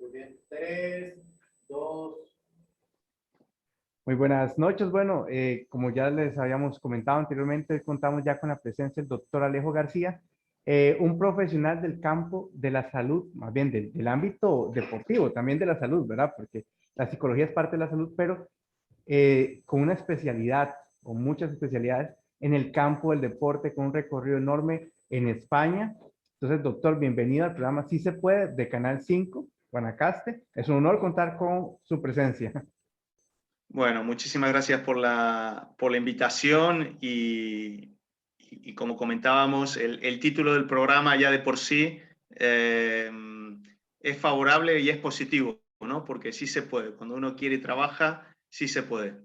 Muy bien. 3, 2. Muy buenas noches. Bueno, como ya les habíamos comentado anteriormente, contamos ya con la presencia del doctor Alejo García, un profesional del campo de la salud, más bien del ámbito deportivo, también de la salud, ¿verdad? Porque la psicología es parte de la salud, pero con una especialidad, o muchas especialidades, en el campo del deporte, con un recorrido enorme en España. Entonces, doctor, bienvenido al programa Sí se puede de Canal 5, Guanacaste. Es un honor contar con su presencia. Bueno, muchísimas gracias por la invitación y como comentábamos, el título del programa ya de por sí es favorable y es positivo, ¿no? Porque sí se puede. Cuando uno quiere y trabaja, sí se puede.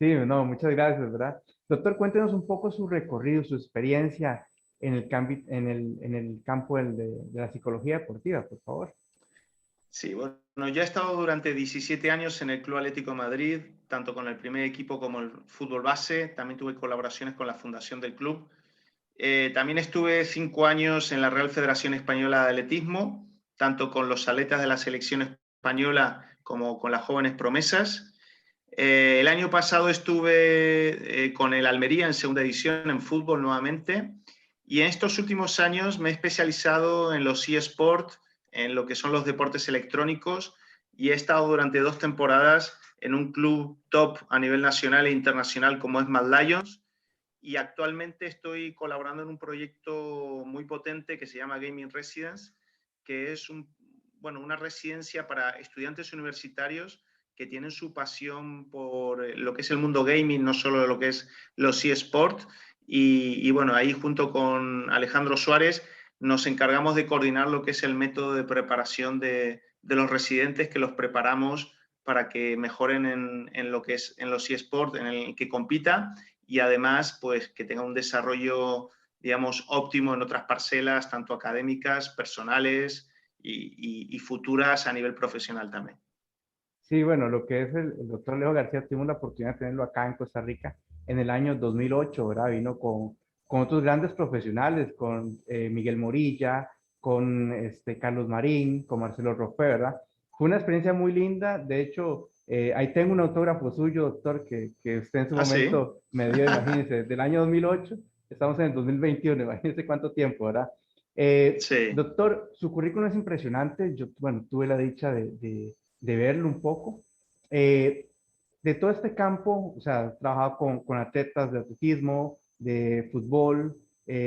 Sí, no, muchas gracias, ¿verdad? Doctor, cuéntenos un poco su recorrido, su experiencia en el campo de la psicología deportiva, por favor. Sí, bueno, yo he estado durante 17 años en el Club Atlético de Madrid, tanto con el primer equipo como el fútbol base. También tuve colaboraciones con la fundación del club. También estuve 5 años en la Real Federación Española de Atletismo, tanto con los atletas de la selección española como con las jóvenes promesas. El año pasado estuve con el Almería en segunda división en fútbol nuevamente, y en estos últimos años me he especializado en los eSport, en lo que son los deportes electrónicos, y he estado durante 2 temporadas en un club top a nivel nacional e internacional como es Mad Lions, y actualmente estoy colaborando en un proyecto muy potente que se llama Gaming Residence, que es una residencia para estudiantes universitarios que tienen su pasión por lo que es el mundo gaming, no solo lo que es los eSports. Y bueno, ahí junto con Alejandro Suárez nos encargamos de coordinar lo que es el método de preparación de los residentes, que los preparamos para que mejoren en lo que es en los eSports, en el que compita, y además pues que tenga un desarrollo, digamos, óptimo en otras parcelas, tanto académicas, personales y futuras a nivel profesional también. Sí, bueno, lo que es el doctor Leo García, tuvimos la oportunidad de tenerlo acá en Costa Rica en el año 2008, ¿verdad? Vino con otros grandes profesionales, con Miguel Morilla, con Carlos Marín, con Marcelo Rofe, ¿verdad? Fue una experiencia muy linda. De hecho, ahí tengo un autógrafo suyo, doctor, que usted en su ¿Ah, sí? momento me dio, imagínense, del año 2008, estamos en el 2021, imagínense cuánto tiempo, ¿verdad? Sí. Doctor, su currículum es impresionante. Yo, bueno, tuve la dicha de verlo un poco. Eh, de todo este campo, o sea, ha trabajado con atletas de atletismo, de fútbol,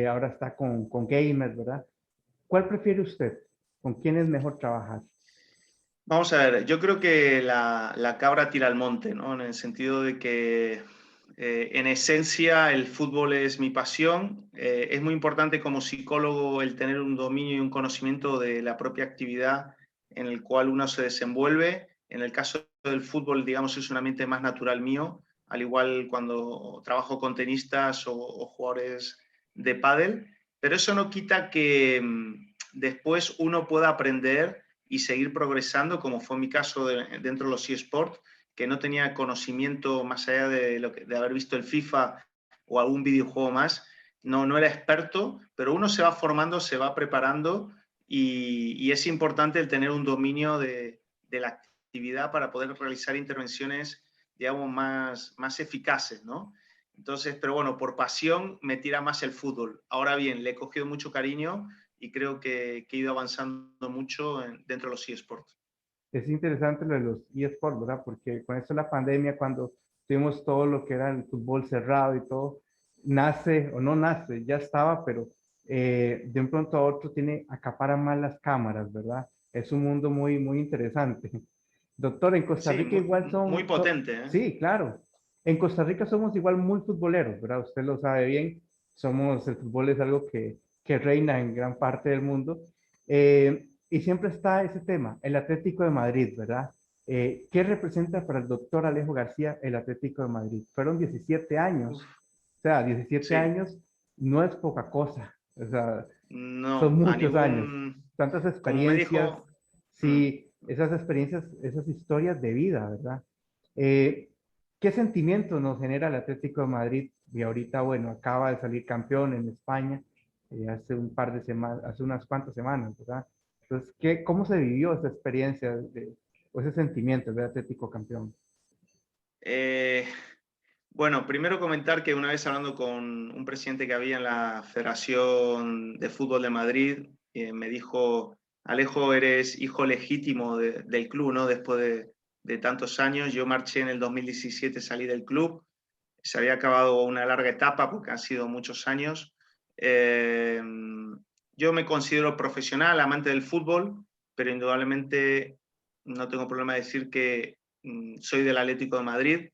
ahora está con gamers, ¿verdad? ¿Cuál prefiere usted? ¿Con quién es mejor trabajar? Vamos a ver, yo creo que la cabra tira al monte, ¿no? En el sentido de que en esencia el fútbol es mi pasión. Es muy importante como psicólogo el tener un dominio y un conocimiento de la propia actividad en el cual uno se desenvuelve. En el caso del fútbol, digamos, es un ambiente más natural mío, al igual cuando trabajo con tenistas o jugadores de pádel, pero eso no quita que después uno pueda aprender y seguir progresando, como fue mi caso dentro de los eSports, que no tenía conocimiento más allá de haber visto el FIFA o algún videojuego más. No era experto, pero uno se va formando, se va preparando, y es importante el tener un dominio de la actividad para poder realizar intervenciones, digamos, más eficaces, ¿no? Entonces, pero bueno, por pasión me tira más el fútbol. Ahora bien, le he cogido mucho cariño y creo que he ido avanzando mucho dentro de los eSports. Es interesante lo de los eSports, ¿verdad? Porque con esto de la pandemia, cuando tuvimos todo lo que era el fútbol cerrado y todo, nace o no nace, ya estaba, pero de un pronto a otro acapara más las cámaras, ¿verdad? Es un mundo muy, muy interesante. Doctor, en Costa Sí, Rica igual muy potente, ¿eh? sí, claro. En Costa Rica somos igual muy futboleros, ¿verdad? Usted lo sabe bien. El fútbol es algo que reina en gran parte del mundo. Y siempre está ese tema, el Atlético de Madrid, ¿verdad? ¿Qué representa para el doctor Alejo García el Atlético de Madrid? Fueron 17 años. Uf, O sea, 17 sí, años no es poca cosa. O sea, son no, a muchos años. ningún, Tantas como me experiencias, dijo, mm, sí, esas experiencias, esas historias de vida, ¿verdad? Eh, ¿Qué sentimientos nos genera el Atlético de Madrid? Y ahorita, bueno, acaba de salir campeón en España hace un par de semanas, hace unas cuantas semanas, ¿verdad? Entonces, ¿cómo se vivió esa experiencia o ese sentimiento de Atlético campeón? Bueno, primero comentar que una vez hablando con un presidente que había en la Federación de Fútbol de Madrid, me dijo, Alejo, eres hijo legítimo del club, ¿no? Después de tantos años, yo marché en el 2017, salí del club, se había acabado una larga etapa porque han sido muchos años. Yo me considero profesional, amante del fútbol, pero indudablemente no tengo problema de decir que soy del Atlético de Madrid.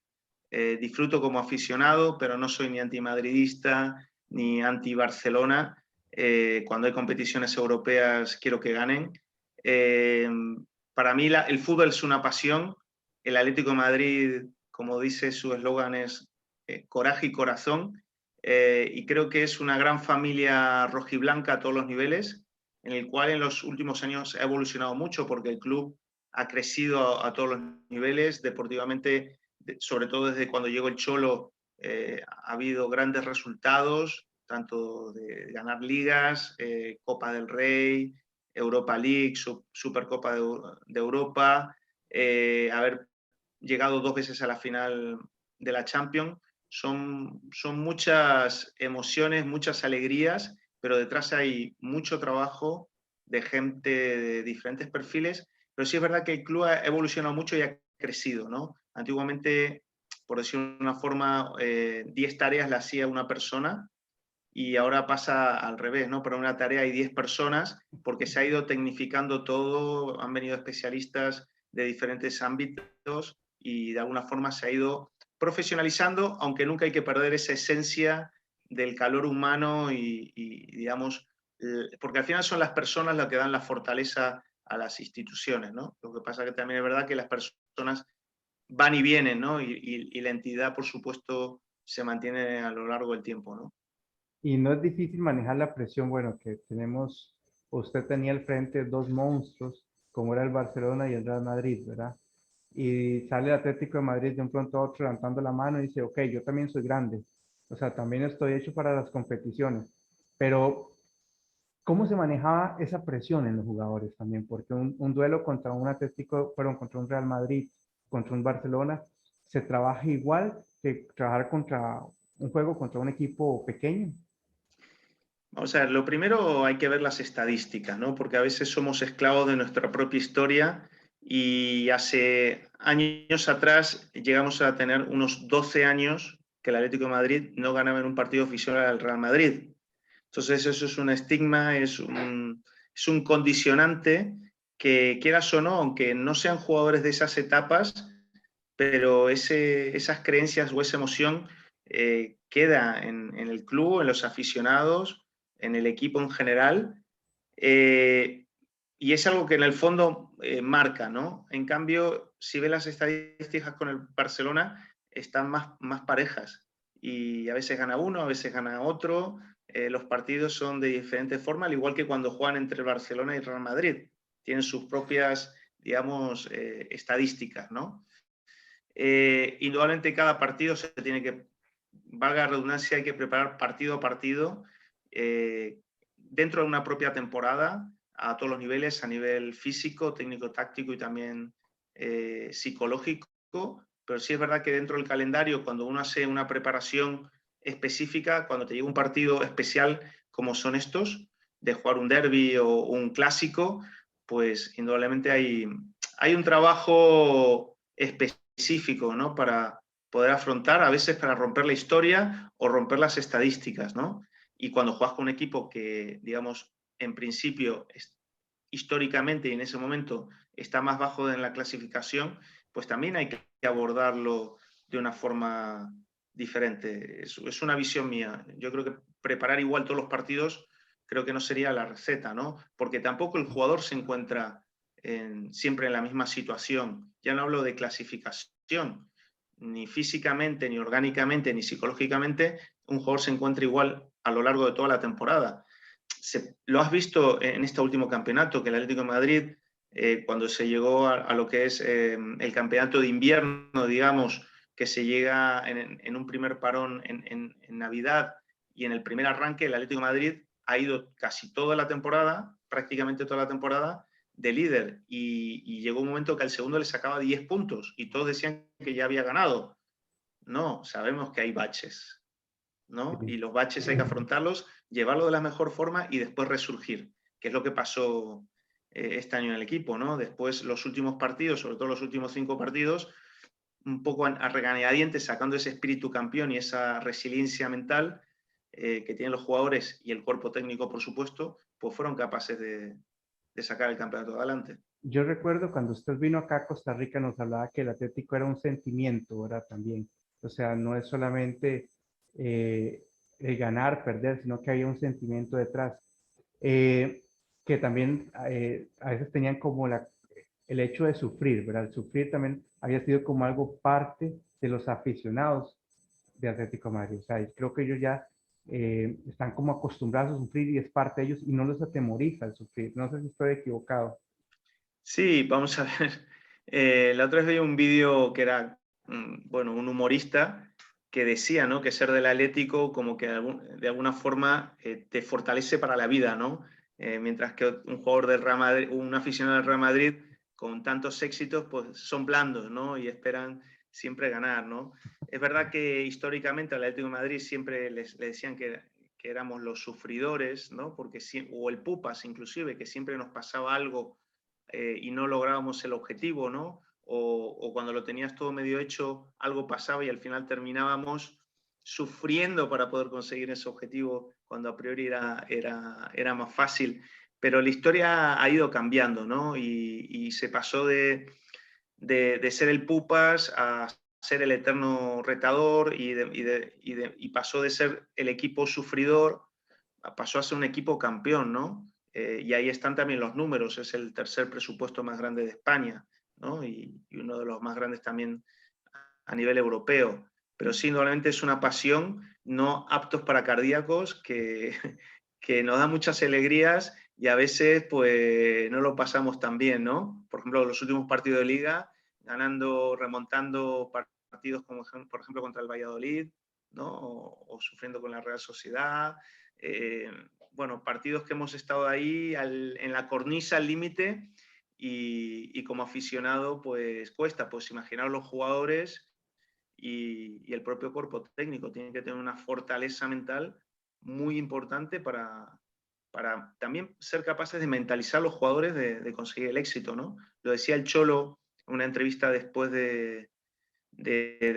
Disfruto como aficionado, pero no soy ni antimadridista ni anti-Barcelona. Cuando hay competiciones europeas quiero que ganen. Eh, para mí el fútbol es una pasión. El Atlético de Madrid, como dice su eslogan, es coraje y corazón. Y creo que es una gran familia rojiblanca a todos los niveles, en el cual en los últimos años ha evolucionado mucho porque el club ha crecido a todos los niveles deportivamente, sobre todo desde cuando llegó el Cholo. Ha habido grandes resultados, tanto de ganar ligas, Copa del Rey, Europa League, Supercopa de Europa, haber llegado 2 veces a la final de la Champions. Son muchas emociones, muchas alegrías, pero detrás hay mucho trabajo de gente de diferentes perfiles. Pero sí es verdad que el club ha evolucionado mucho y ha crecido, ¿no? Antiguamente, por decirlo de una forma, 10 tareas las hacía una persona y ahora pasa al revés, ¿no? Para una tarea hay 10 personas porque se ha ido tecnificando todo, han venido especialistas de diferentes ámbitos y de alguna forma se ha ido profesionalizando, aunque nunca hay que perder esa esencia del calor humano y digamos, porque al final son las personas las que dan la fortaleza a las instituciones, ¿no? Lo que pasa que también es verdad que las personas van y vienen, ¿no? Y la entidad, por supuesto, se mantiene a lo largo del tiempo, ¿no? Y no es difícil manejar la presión, bueno, que tenemos, usted tenía al frente dos monstruos, como era el Barcelona y el Real Madrid, ¿verdad? Y sale el Atlético de Madrid de un pronto a otro levantando la mano y dice, ok, yo también soy grande, o sea, también estoy hecho para las competiciones, pero ¿cómo se manejaba esa presión en los jugadores también? Porque un duelo contra un Atlético, perdón, contra un Real Madrid, contra un Barcelona, se trabaja igual que trabajar contra un juego contra un equipo pequeño. Vamos a ver, lo primero hay que ver las estadísticas, ¿no? Porque a veces somos esclavos de nuestra propia historia y hace años atrás llegamos a tener unos 12 años que el Atlético de Madrid no ganaba en un partido oficial al Real Madrid. Entonces eso es un estigma, es un condicionante que quieras o no, aunque no sean jugadores de esas etapas, pero esas creencias o esa emoción queda en el club, en los aficionados, en el equipo en general, y es algo que en el fondo marca, ¿no? En cambio, si ves las estadísticas con el Barcelona, están más parejas y a veces gana uno, a veces gana otro. Los partidos son de diferente forma, al igual que cuando juegan entre el Barcelona y el Real Madrid. Tienen sus propias, digamos, estadísticas, ¿no? Indudablemente cada partido se tiene que, valga la redundancia, hay que preparar partido a partido dentro de una propia temporada a todos los niveles, a nivel físico, técnico, táctico y también psicológico. Pero sí es verdad que dentro del calendario, cuando uno hace una preparación específica, cuando te llega un partido especial como son estos, de jugar un derbi o un clásico, pues indudablemente hay un trabajo específico, ¿no? Para poder afrontar, a veces para romper la historia o romper las estadísticas, ¿no? Y cuando juegas con un equipo que, digamos, en principio, históricamente y en ese momento está más bajo en la clasificación, pues también hay que abordarlo de una forma diferente. Es una visión mía. Yo creo que preparar igual todos los partidos creo que no sería la receta, ¿no? Porque tampoco el jugador se encuentra siempre en la misma situación. Ya no hablo de clasificación, ni físicamente, ni orgánicamente, ni psicológicamente, un jugador se encuentra igual a lo largo de toda la temporada. Lo has visto en este último campeonato, que el Atlético de Madrid, cuando se llegó a lo que es el campeonato de invierno, digamos, que se llega en un primer parón en Navidad y en el primer arranque, el Atlético de Madrid ha ido casi toda la temporada prácticamente toda la temporada de líder y llegó un momento que al segundo le sacaba 10 puntos y todos decían que ya había ganado. No, sabemos que hay baches, ¿no? Y los baches hay que afrontarlos, llevarlo de la mejor forma y después resurgir, que es lo que pasó este año en el equipo, ¿no? Después los últimos partidos, sobre todo los últimos 5 partidos, un poco a regañadientes, sacando ese espíritu campeón y esa resiliencia mental que tienen los jugadores y el cuerpo técnico, por supuesto, pues fueron capaces de sacar el campeonato adelante. Yo recuerdo cuando usted vino acá a Costa Rica, nos hablaba que el Atlético era un sentimiento, ¿verdad? También. O sea, no es solamente el ganar, perder, sino que había un sentimiento detrás. Que también a veces tenían como el hecho de sufrir, ¿verdad? El sufrir también había sido como algo parte de los aficionados de Atlético de Madrid. O sea, y creo que ellos ya están como acostumbrados a sufrir y es parte de ellos y no les atemoriza el sufrir. No sé si estoy equivocado. Sí, vamos a ver. La otra vez veía un vídeo que era, bueno, un humorista que decía, ¿no? Que ser del Atlético como que de alguna forma te fortalece para la vida, ¿no? Mientras que un jugador del Real Madrid, un aficionado del Real Madrid con tantos éxitos, pues son blandos, ¿no? Y esperan siempre ganar, ¿no? Es verdad que históricamente al Atlético de Madrid siempre les decían que éramos los sufridores, ¿no? Porque, o el Pupas inclusive, que siempre nos pasaba algo y no lográbamos el objetivo, ¿no? O cuando lo tenías todo medio hecho, algo pasaba y al final terminábamos sufriendo para poder conseguir ese objetivo cuando a priori era más fácil. Pero la historia ha ido cambiando, ¿no? Y se pasó de ser el Pupas a ser el eterno retador y pasó de ser el equipo sufridor, pasó a ser un equipo campeón, ¿no? Y ahí están también los números, es el tercer presupuesto más grande de España, ¿no? Y uno de los más grandes también a nivel europeo. Pero sí, normalmente es una pasión, no aptos para cardíacos, que nos da muchas alegrías y a veces pues no lo pasamos tan bien, ¿no? Por ejemplo, los últimos partidos de liga, ganando, remontando partidos como por ejemplo contra el Valladolid, ¿no? O sufriendo con la Real Sociedad. Bueno, partidos que hemos estado ahí en la cornisa al límite y como aficionado pues cuesta, pues imaginar los jugadores y el propio cuerpo técnico tiene que tener una fortaleza mental muy importante para también ser capaces de mentalizar a los jugadores de conseguir el éxito, ¿no? Lo decía el Cholo en una entrevista después de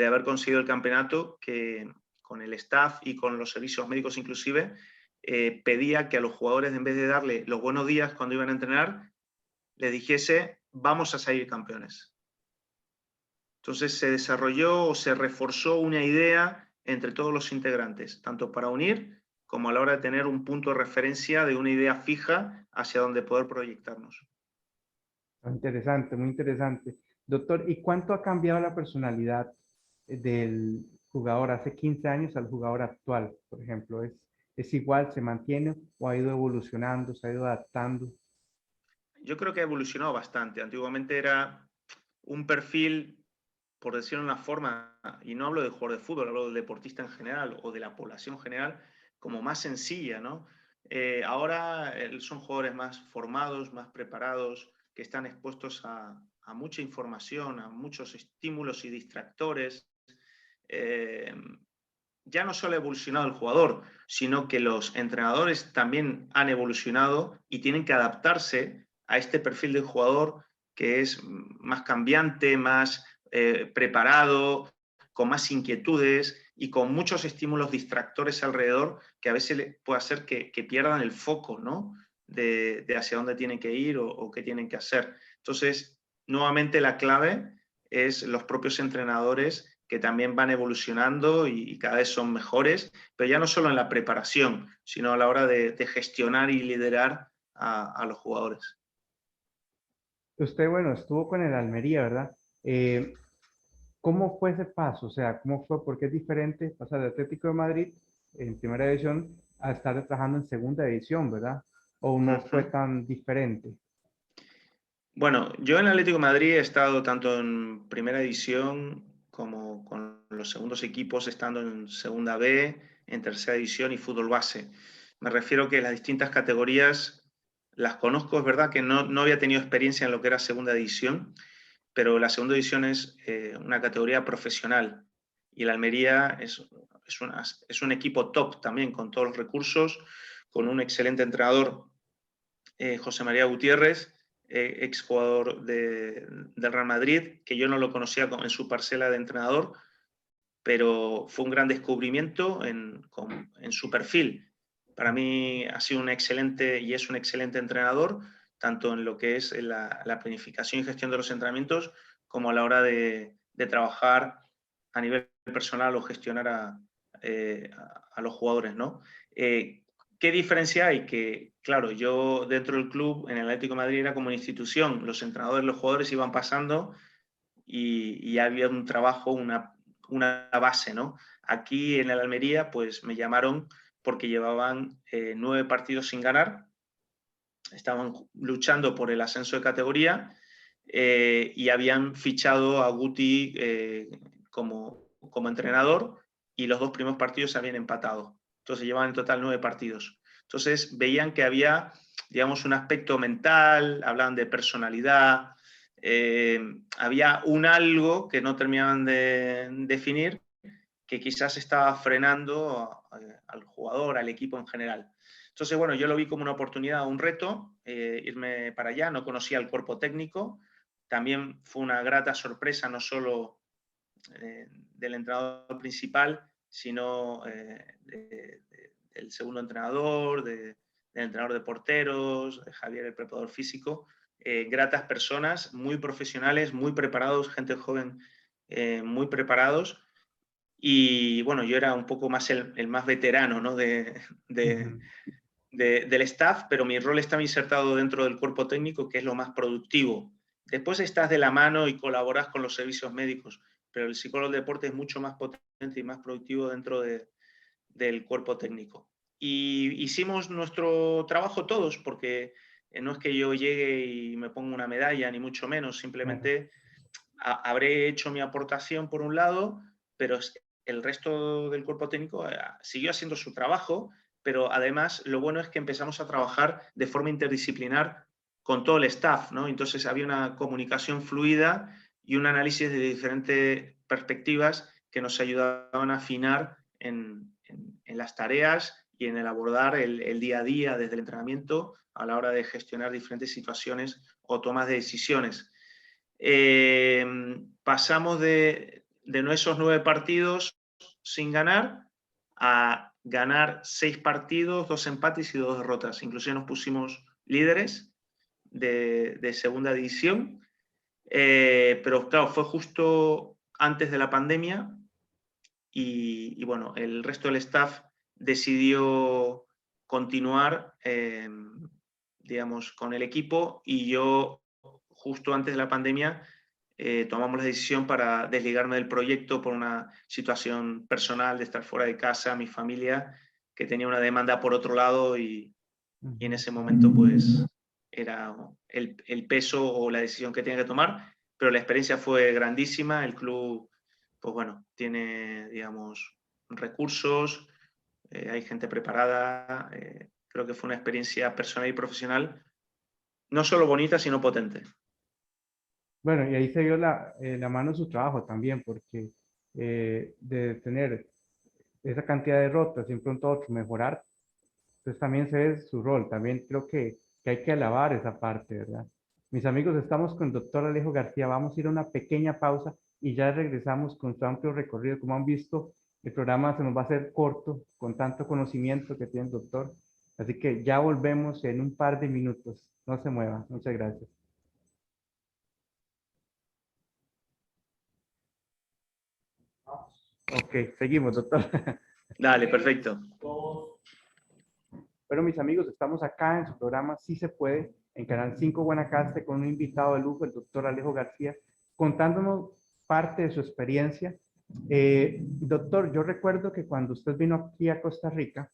haber conseguido el campeonato, que con el staff y con los servicios médicos inclusive, pedía que a los jugadores, en vez de darle los buenos días cuando iban a entrenar, les dijese, vamos a salir campeones. Entonces se desarrolló o se reforzó una idea entre todos los integrantes, tanto para unir como a la hora de tener un punto de referencia de una idea fija hacia donde poder proyectarnos. Interesante, muy interesante. Doctor, ¿y cuánto ha cambiado la personalidad del jugador hace 15 años al jugador actual, por ejemplo? ¿Es igual, se mantiene o ha ido evolucionando, se ha ido adaptando? Yo creo que ha evolucionado bastante. Antiguamente era un perfil, por decirlo de una forma, y no hablo de jugador de fútbol, hablo del deportista en general o de la población en general, como más sencilla, ¿no? Ahora son jugadores más formados, más preparados, que están expuestos a mucha información, a muchos estímulos y distractores. Ya no solo ha evolucionado el jugador, sino que los entrenadores también han evolucionado y tienen que adaptarse a este perfil del jugador que es más cambiante, más preparado, con más inquietudes y con muchos estímulos distractores alrededor que a veces puede hacer que pierdan el foco, ¿no? de hacia dónde tienen que ir o qué tienen que hacer. Entonces, nuevamente la clave es los propios entrenadores que también van evolucionando y cada vez son mejores, pero ya no solo en la preparación, sino a la hora de gestionar y liderar a los jugadores. Usted, bueno, estuvo con el Almería, ¿verdad? ¿Cómo fue ese paso? O sea, ¿cómo fue? Porque es diferente pasar de Atlético de Madrid en primera división a estar trabajando en segunda división, ¿verdad? ¿O no fue tan diferente? Bueno, yo en el Atlético de Madrid he estado tanto en primera división como con los segundos equipos, estando en segunda B, en tercera división y fútbol base. Me refiero que las distintas categorías las conozco, es verdad que no había tenido experiencia en lo que era segunda división, pero la segunda división es una categoría profesional y el Almería es un equipo top también, con todos los recursos, con un excelente entrenador, José María Gutiérrez, exjugador del Real Madrid, que yo no lo conocía en su parcela de entrenador, pero fue un gran descubrimiento en su perfil. Para mí ha sido un excelente y es un excelente entrenador, tanto en lo que es la planificación y gestión de los entrenamientos, como a la hora de trabajar a nivel personal o gestionar a los jugadores, ¿no? ¿Qué diferencia hay? Que, claro, yo dentro del club, en el Atlético de Madrid, era como una institución. Los entrenadores, los jugadores iban pasando y había un trabajo, una base, ¿no? Aquí en el Almería, pues me llamaron porque llevaban 9 partidos sin ganar, estaban luchando por el ascenso de categoría y habían fichado a Guti como entrenador y los 2 primeros partidos se habían empatado. Entonces llevaban en total 9 partidos. Entonces veían que había, digamos, un aspecto mental, hablaban de personalidad, había un algo que no terminaban de definir, que quizás estaba frenando al jugador, al equipo en general. Entonces, bueno, yo lo vi como una oportunidad, un reto, irme para allá. No conocía el cuerpo técnico. También fue una grata sorpresa, no solo del entrenador principal, sino del segundo entrenador, del entrenador de porteros, de Javier, el preparador físico. Gratas personas, muy profesionales, muy preparados, gente joven, muy preparados. Y bueno, yo era un poco más el más veterano, ¿no? del staff, pero mi rol estaba insertado dentro del cuerpo técnico, que es lo más productivo. Después estás de la mano y colaboras con los servicios médicos, pero el psicólogo del deporte es mucho más potente y más productivo dentro del cuerpo técnico. Y hicimos nuestro trabajo todos, porque no es que yo llegue y me ponga una medalla, ni mucho menos, simplemente habré hecho mi aportación por un lado, pero el resto del cuerpo técnico siguió haciendo su trabajo, pero además lo bueno es que empezamos a trabajar de forma interdisciplinar con todo el staff, ¿no? Entonces había una comunicación fluida y un análisis de diferentes perspectivas que nos ayudaban a afinar en las tareas y en el abordar el día a día desde el entrenamiento a la hora de gestionar diferentes situaciones o tomas de decisiones. Pasamos de esos 9 partidos sin ganar a ganar 6 partidos, 2 empates y 2 derrotas. Inclusive nos pusimos líderes de segunda división, pero claro, fue justo antes de la pandemia y bueno, el resto del staff decidió continuar, digamos, con el equipo y yo justo antes de la pandemia tomamos la decisión para desligarme del proyecto por una situación personal de estar fuera de casa, mi familia, que tenía una demanda por otro lado y en ese momento pues era el peso o la decisión que tenía que tomar, pero la experiencia fue grandísima, el club pues bueno, tiene digamos recursos, hay gente preparada, creo que fue una experiencia personal y profesional no solo bonita sino potente. Bueno, y ahí se dio la mano de su trabajo también, porque de tener esa cantidad de derrotas y de pronto a otro mejorar, entonces también se ve su rol. También creo que hay que alabar esa parte, ¿verdad? Mis amigos, estamos con el doctor Alejo García. Vamos a ir a una pequeña pausa y ya regresamos con su amplio recorrido. Como han visto, el programa se nos va a hacer corto con tanto conocimiento que tiene el doctor. Así que ya volvemos en un par de minutos. No se mueva. Muchas gracias. Ok, seguimos, doctor. Dale, perfecto. Bueno, mis amigos, estamos acá en su programa Sí se puede, en Canal 5 Guanacaste, con un invitado de lujo, el doctor Alejo García, contándonos parte de su experiencia. Doctor, yo recuerdo que cuando usted vino aquí a Costa Rica,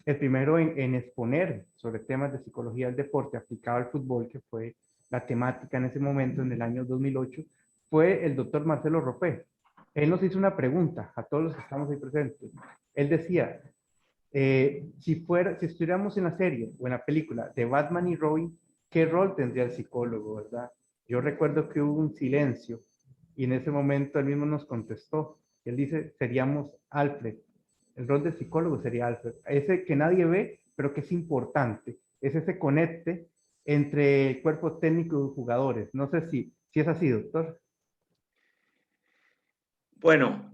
el primero en exponer sobre temas de psicología del deporte aplicado al fútbol, que fue la temática en ese momento, en el año 2008, fue el doctor Marcelo Ropé. Él nos hizo una pregunta a todos los que estamos ahí presentes. Él decía, Si estuviéramos en la serie o en la película de Batman y Robin, ¿qué rol tendría el psicólogo, verdad? Yo recuerdo que hubo un silencio y en ese momento él mismo nos contestó. Él dice, seríamos Alfred. El rol del psicólogo sería Alfred. Ese que nadie ve, pero que es importante. Es ese conecte entre el cuerpo técnico y los jugadores. No sé si es así, doctor. Bueno,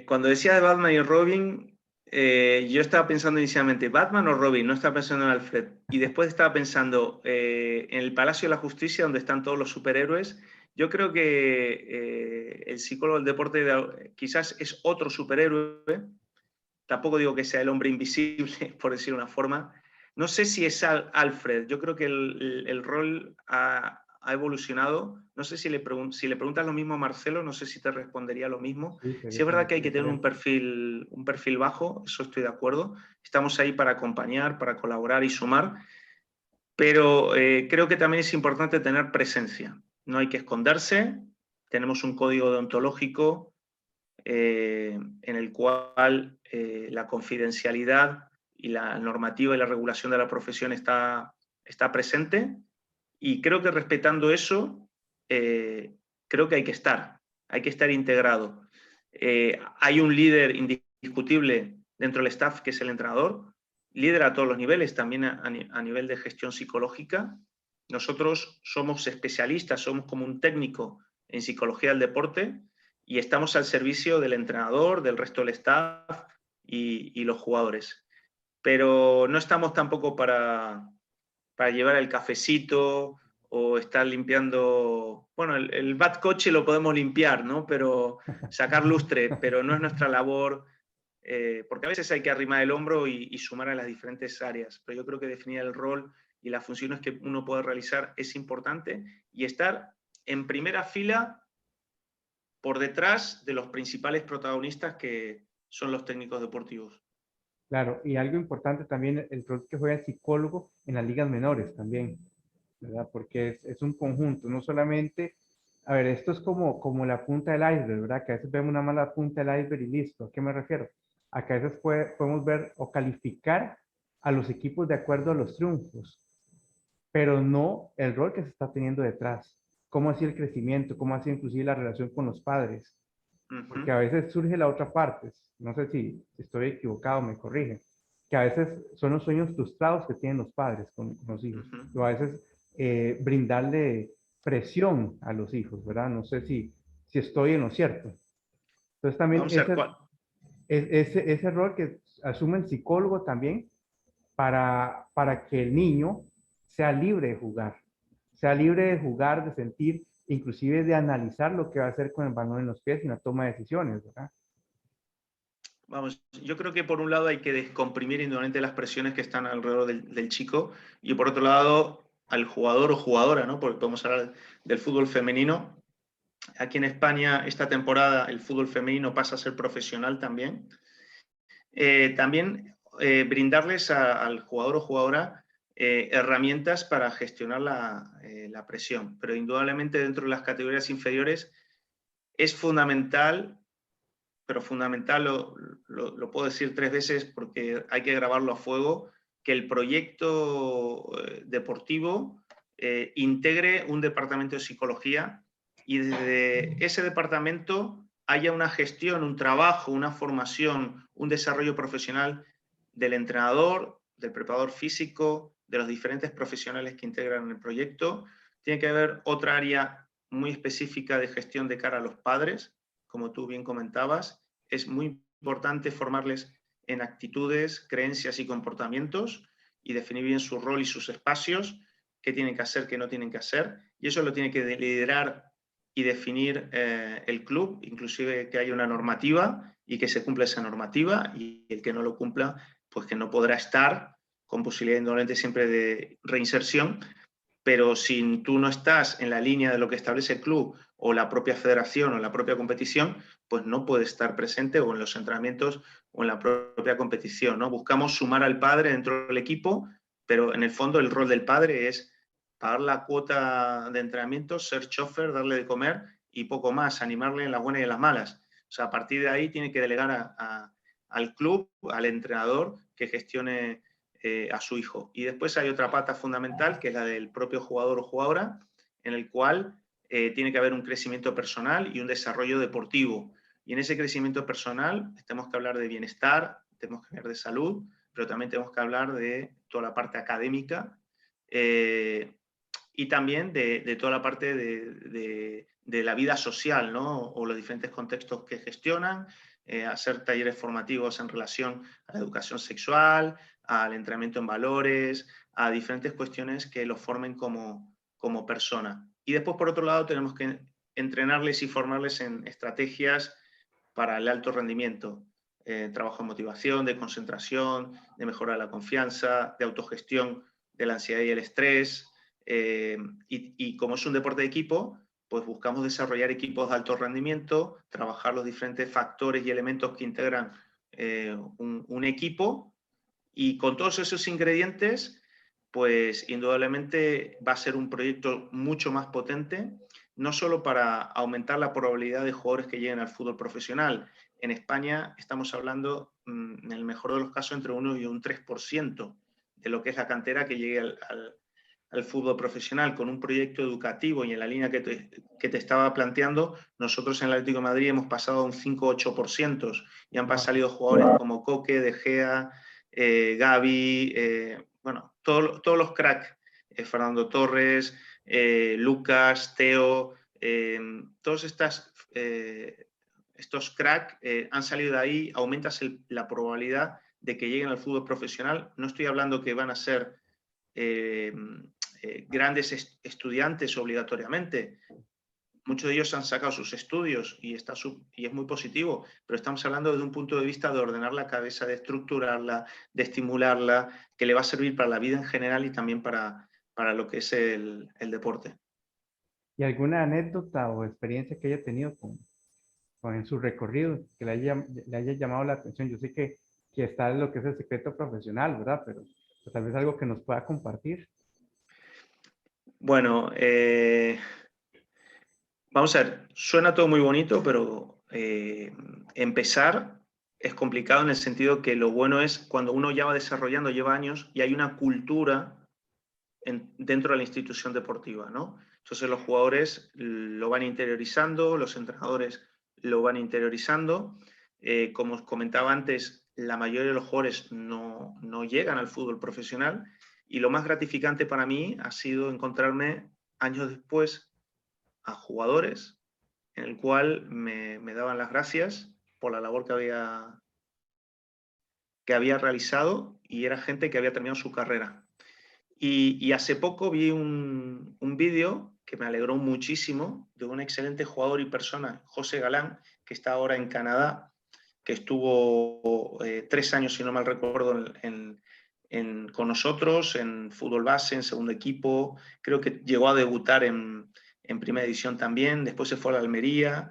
cuando decía de Batman y Robin, yo estaba pensando inicialmente, ¿Batman o Robin? No estaba pensando en Alfred. Y después estaba pensando en el Palacio de la Justicia, donde están todos los superhéroes. Yo creo que el psicólogo del deporte quizás es otro superhéroe. Tampoco digo que sea el hombre invisible, por decir una forma. No sé si es Alfred. Yo creo que el rol ha evolucionado. No sé si le preguntas lo mismo a Marcelo, no sé si te respondería lo mismo. Sí, Sí sería es verdad como que hay que tener diferente. un perfil bajo, eso estoy de acuerdo. Estamos ahí para acompañar, para colaborar y sumar, pero creo que también es importante tener presencia. No hay que esconderse. Tenemos un código deontológico en el cual la confidencialidad y la normativa y la regulación de la profesión está presente, y creo que respetando eso, creo que hay que estar integrado. Hay un líder indiscutible dentro del staff que es el entrenador, líder a todos los niveles, también a nivel de gestión psicológica. Nosotros somos especialistas, somos como un técnico en psicología del deporte, y estamos al servicio del entrenador, del resto del staff y los jugadores. Pero no estamos tampoco para llevar el cafecito o estar limpiando. Bueno, el bad coche lo podemos limpiar, ¿no? Pero sacar lustre, pero no es nuestra labor, porque a veces hay que arrimar el hombro y sumar a las diferentes áreas. Pero yo creo que definir el rol y las funciones que uno puede realizar es importante, y estar en primera fila por detrás de los principales protagonistas, que son los técnicos deportivos. Claro, y algo importante también, el rol que juega el psicólogo en las ligas menores también, ¿verdad? Porque es un conjunto, no solamente, a ver, esto es como la punta del iceberg, ¿verdad? Que a veces vemos una mala punta del iceberg y listo. ¿A qué me refiero? A que a veces podemos ver o calificar a los equipos de acuerdo a los triunfos, pero no el rol que se está teniendo detrás. Cómo ha sido el crecimiento, cómo ha sido inclusive la relación con los padres, porque a Uh-huh. veces surge la otra parte, no sé si estoy equivocado, me corrigen, que a veces son los sueños frustrados que tienen los padres con los hijos, Uh-huh. o a veces brindarle presión a los hijos, ¿verdad? No sé si estoy en lo cierto. Entonces también Vamos a ver cuál. ese rol que asume el psicólogo también para que el niño sea libre de jugar, sea libre de jugar, de sentir, inclusive de analizar lo que va a hacer con el balón en los pies y la toma de decisiones, ¿verdad? Vamos, yo creo que por un lado hay que descomprimir indudablemente las presiones que están alrededor del chico, y por otro lado al jugador o jugadora, ¿no? Porque podemos hablar del fútbol femenino. Aquí en España esta temporada el fútbol femenino pasa a ser profesional también. También brindarles al jugador o jugadora herramientas para gestionar la presión, pero indudablemente dentro de las categorías inferiores es fundamental, pero fundamental, lo puedo decir 3 veces porque hay que grabarlo a fuego, que el proyecto deportivo integre un departamento de psicología, y desde ese departamento haya una gestión, un trabajo, una formación, un desarrollo profesional del entrenador, del preparador físico, de los diferentes profesionales que integran el proyecto. Tiene que haber otra área muy específica de gestión de cara a los padres, como tú bien comentabas. Es muy importante formarles en actitudes, creencias y comportamientos, y definir bien su rol y sus espacios, qué tienen que hacer, qué no tienen que hacer, y eso lo tiene que liderar y definir el club, inclusive que haya una normativa y que se cumpla esa normativa, y el que no lo cumpla, pues que no podrá estar, con posibilidad indolente siempre de reinserción. Pero si tú no estás en la línea de lo que establece el club o la propia federación o la propia competición, pues no puedes estar presente o en los entrenamientos o en la propia competición, ¿no? Buscamos sumar al padre dentro del equipo, pero en el fondo el rol del padre es pagar la cuota de entrenamiento, ser chofer, darle de comer y poco más, animarle en las buenas y en las malas. O sea, a partir de ahí tiene que delegar a al club, al entrenador que gestione a su hijo. Y después hay otra pata fundamental, que es la del propio jugador o jugadora, en el cual tiene que haber un crecimiento personal y un desarrollo deportivo. Y en ese crecimiento personal tenemos que hablar de bienestar, tenemos que hablar de salud, pero también tenemos que hablar de toda la parte académica y también de toda la parte de la vida social, ¿no? O los diferentes contextos que gestionan, hacer talleres formativos en relación a la educación sexual, al entrenamiento en valores, a diferentes cuestiones que los formen como persona. Y después, por otro lado, tenemos que entrenarles y formarles en estrategias para el alto rendimiento, trabajo de motivación, de concentración, de mejora de la confianza, de autogestión de la ansiedad y el estrés. Y como es un deporte de equipo, pues buscamos desarrollar equipos de alto rendimiento, trabajar los diferentes factores y elementos que integran un equipo, y con todos esos ingredientes, pues indudablemente va a ser un proyecto mucho más potente, no solo para aumentar la probabilidad de jugadores que lleguen al fútbol profesional. En España estamos hablando, en el mejor de los casos, entre 1 y un 3% de lo que es la cantera que llegue al fútbol profesional, con un proyecto educativo y en la línea que te estaba planteando. Nosotros en el Atlético de Madrid hemos pasado a un 5-8% y han salido jugadores como Coque, De Gea, Gavi, bueno, todos los cracks, Fernando Torres, Lucas, Teo, todos estos cracks han salido de ahí. Aumentas la probabilidad de que lleguen al fútbol profesional. No estoy hablando que van a ser grandes estudiantes obligatoriamente. Muchos de ellos han sacado sus estudios y es muy positivo, pero estamos hablando desde un punto de vista de ordenar la cabeza, de estructurarla, de estimularla, que le va a servir para la vida en general y también para lo que es el deporte. ¿Y alguna anécdota o experiencia que haya tenido en su recorrido que le haya llamado la atención? Yo sé que está en lo que es el secreto profesional, ¿verdad? Pero tal vez algo que nos pueda compartir. Bueno, vamos a ver, suena todo muy bonito, pero empezar es complicado, en el sentido que lo bueno es cuando uno ya va desarrollando, lleva años y hay una cultura dentro de la institución deportiva, ¿no? Entonces los jugadores lo van interiorizando, los entrenadores lo van interiorizando. Como os comentaba antes, la mayoría de los jugadores no llegan al fútbol profesional, y lo más gratificante para mí ha sido encontrarme años después a jugadores en el cual me daban las gracias por la labor que había realizado, y era gente que había terminado su carrera. Y hace poco vi un vídeo que me alegró muchísimo, de un excelente jugador y persona, José Galán, que está ahora en Canadá, que estuvo 3 años, si no mal recuerdo, con nosotros en fútbol base, en segundo equipo. Creo que llegó a debutar en primera división también, después se fue a la Almería,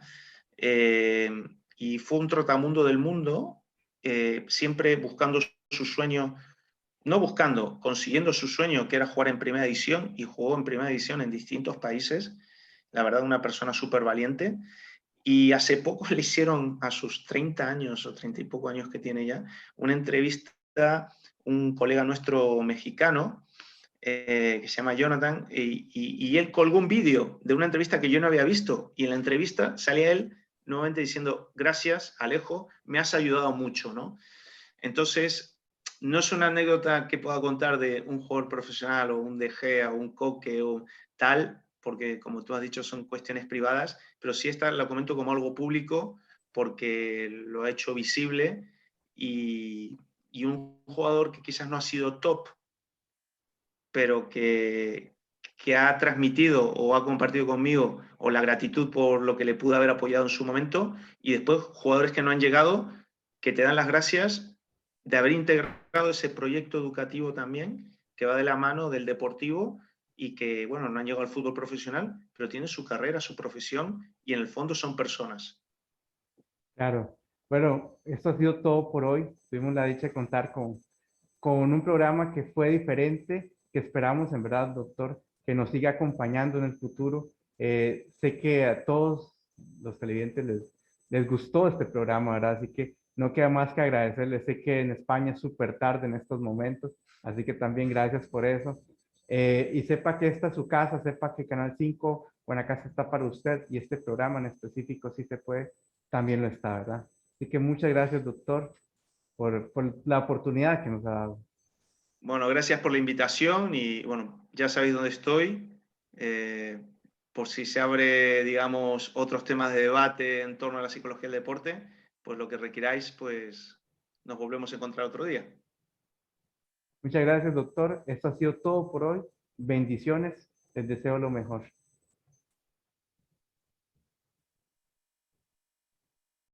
y fue un trotamundo del mundo, siempre buscando su sueño, no buscando, consiguiendo su sueño, que era jugar en primera división, y jugó en primera división en distintos países. La verdad, una persona súper valiente. Y hace poco le hicieron, a sus 30 años o 30 y poco años que tiene ya, una entrevista, un colega nuestro mexicano, que se llama Jonathan, y él colgó un vídeo de una entrevista que yo no había visto, y en la entrevista salía él nuevamente diciendo: gracias, Alejo, me has ayudado mucho, ¿no? Entonces, no es una anécdota que pueda contar de un jugador profesional o un De Gea o un Coque o tal, porque como tú has dicho son cuestiones privadas, pero sí esta la comento como algo público porque lo ha hecho visible, y un jugador que quizás no ha sido top, pero que ha transmitido o ha compartido conmigo, o la gratitud por lo que le pude haber apoyado en su momento, y después jugadores que no han llegado, que te dan las gracias de haber integrado ese proyecto educativo también, que va de la mano del deportivo, y que, bueno, no han llegado al fútbol profesional, pero tienen su carrera, su profesión, y en el fondo son personas. Claro. Bueno, esto ha sido todo por hoy. Tuvimos la dicha de contar con un programa que fue diferente, que esperamos, en verdad, doctor, que nos siga acompañando en el futuro. Sé que a todos los televidentes les gustó este programa, ¿verdad? Así que no queda más que agradecerle. Sé que en España es súper tarde en estos momentos, así que también gracias por eso. Y sepa que esta es su casa, sepa que Canal 5, Buena Casa está para usted y este programa en específico, si se puede, también lo está, ¿verdad? Así que muchas gracias, doctor, por la oportunidad que nos ha dado. Bueno, gracias por la invitación y bueno, ya sabéis dónde estoy. Eh, por si se abre, digamos, otros temas de debate en torno a la psicología del deporte, pues lo que requiráis, pues nos volvemos a encontrar otro día. Muchas gracias, doctor. Esto ha sido todo por hoy. Bendiciones. Les deseo lo mejor.